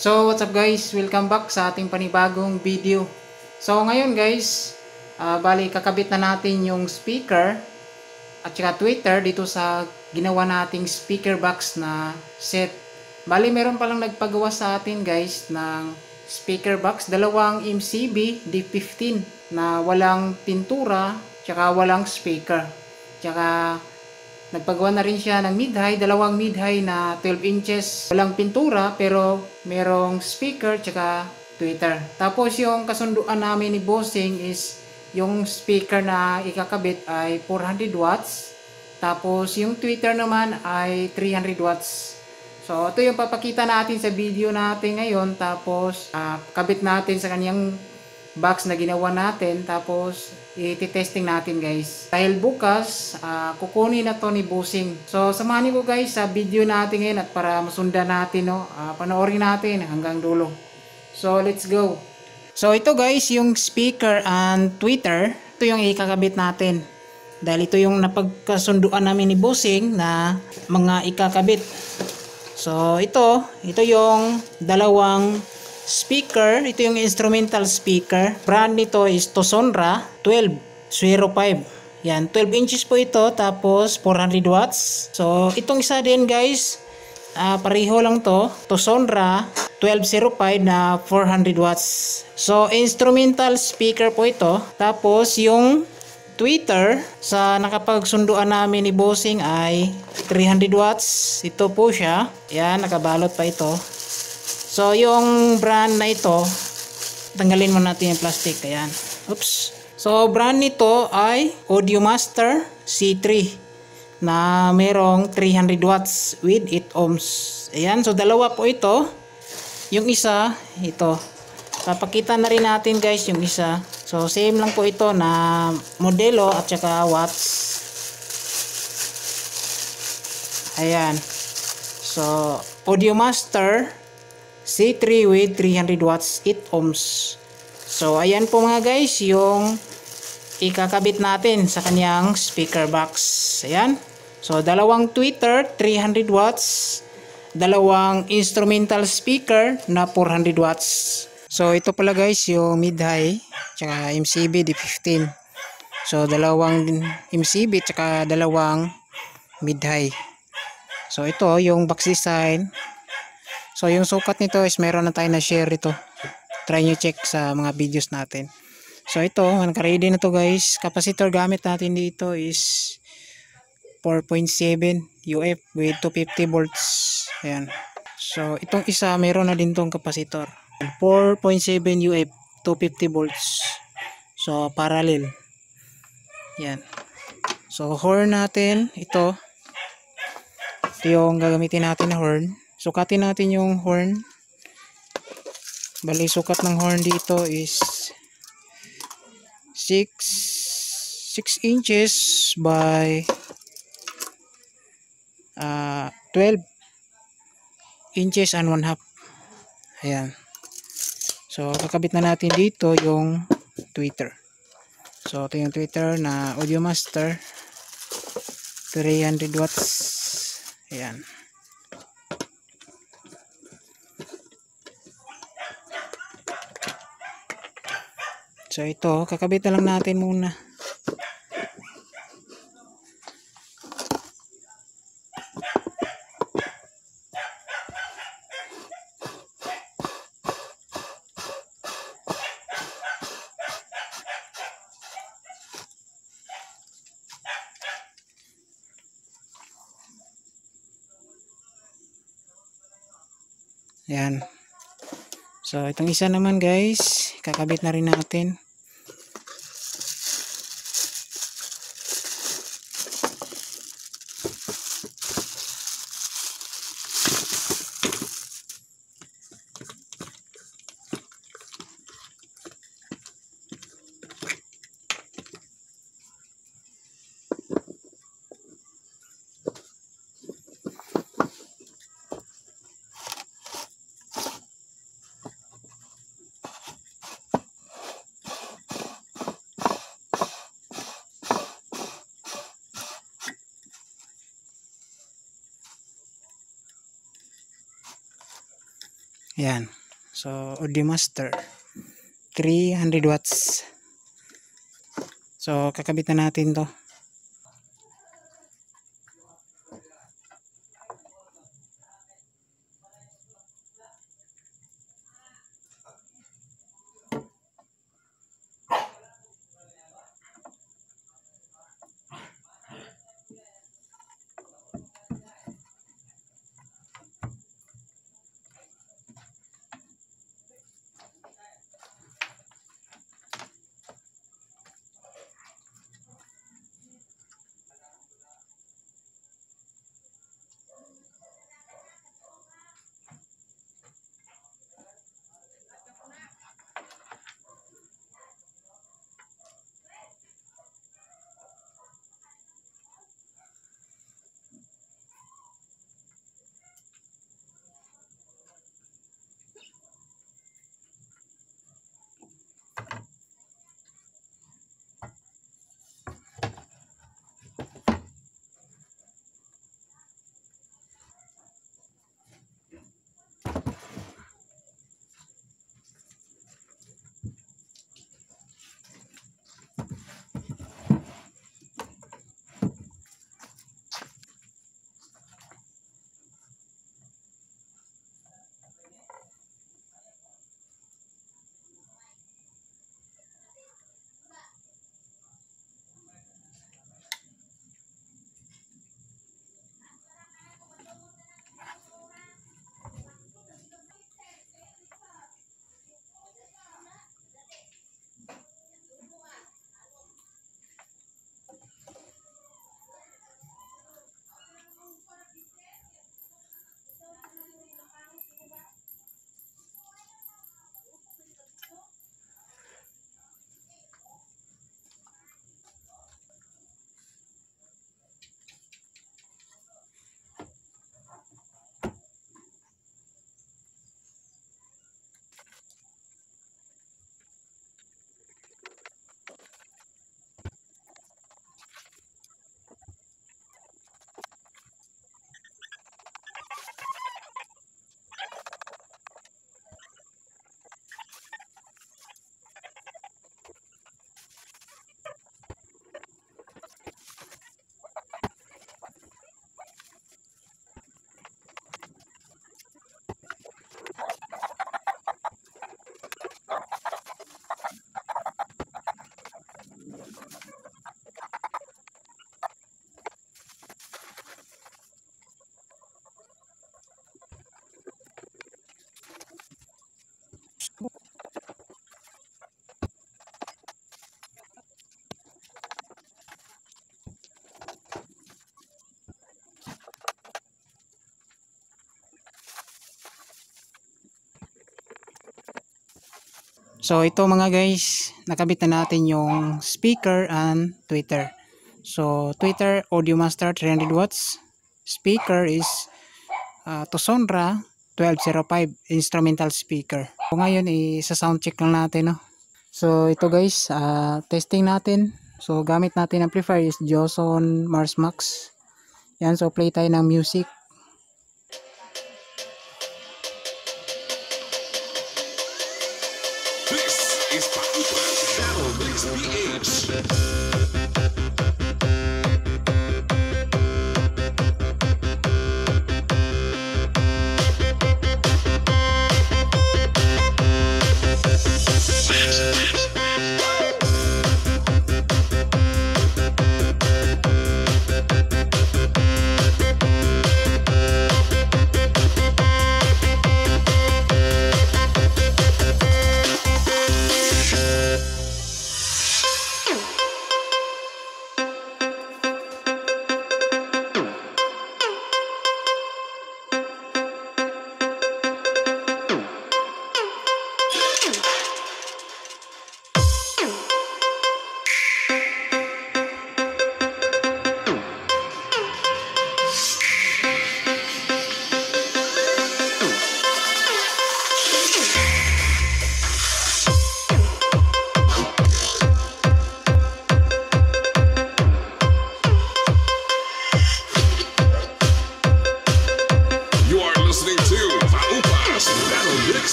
So what's up guys, welcome back sa ating panibagong video. So ngayon guys, bali kakabit na natin yung speaker at saka tweeter dito sa ginawa nating speaker box na set. Bali meron palang nagpagawa sa atin guys ng speaker box, dalawang MCB D15 na walang pintura tsaka walang speaker. Tsaka nagpagawa na rin siya ng mid-high, dalawang mid-high na 12 inches. Walang pintura pero merong speaker tsaka tweeter. Tapos yung kasunduan namin ni Bossing is yung speaker na ikakabit ay 400 watts. Tapos yung tweeter naman ay 300 watts. So ito yung papakita natin sa video natin ngayon. Tapos kabit natin sa kanyang box na ginawa natin, tapos i-testing natin guys dahil bukas kukunin na to ni Bossing. So samahan niyo guys sa video natin ngayon at para masundan natin, panoorin natin hanggang dulo. So let's go. So ito guys yung speaker and tweeter, ito yung ikakabit natin dahil ito yung napagkasunduan namin ni Bossing na mga ikakabit. So ito yung dalawang speaker, ito yung instrumental speaker. Brand nito is Tosonra 1205. Yan, 12 inches po ito, tapos 400 watts. So itong isa din guys, pareho lang to, Tosonra 1205 na 400 watts. So instrumental speaker po ito. Tapos yung tweeter sa nakapagsunduan namin ni Bossing ay 300 watts. Ito po siya. Yan, nakabalot pa ito. So yung brand na ito, tanggalin mo natin yung plastic. Ayan. Oops. So brand nito ay Audiomaster C3 na merong 300 watts with 8 ohms. Ayan. So dalawa po ito. Yung isa, ito. Papakita na rin natin guys yung isa. So same lang po ito na modelo at saka watts. Ayan. So Audiomaster C3 with 300 watts 8 ohms. So ayan po mga guys yung ikakabit natin sa kanyang speaker box. Ayan. So dalawang tweeter 300 watts, dalawang instrumental speaker na 400 watts. So ito pala guys yung mid-high tsaka MCB D15. So dalawang MCB tsaka dalawang mid-high. So ito yung box design. So yung sukat nito is meron na tayo na share ito. Try nyo check sa mga videos natin. So ito, naka-ready na to guys. Capacitor gamit natin dito is 4.7 UF with 250 volts. Ayan. So itong isa meron na din tong capacitor. 4.7 UF 250 volts. So parallel. Yan. So horn natin ito. Ito yung gagamitin natin na horn. Sukatin natin yung horn. Bali sukat ng horn dito is 6 inches by 12 inches and 1/2. Ayan. So kakabit na natin dito yung tweeter. So ito yung tweeter na Audiomaster 300 watts. Ayan. So ito, kakabit na lang natin muna. Ayan. So itong isa naman guys, kakabit na rin natin. Yan. So, Audio Master. 300 watts. So, kakabit na natin to. So ito mga guys, nakabit na natin yung speaker and tweeter. So tweeter Audio Master 300 watts, speaker is Tosonra 1205 instrumental speaker. So ngayon isa-sound check lang natin, no. So ito guys, testing natin. So gamit natin amplifier is Joson Mars Max. Yan, so play tayo ng music. Is Battle Mix PH.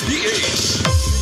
PH.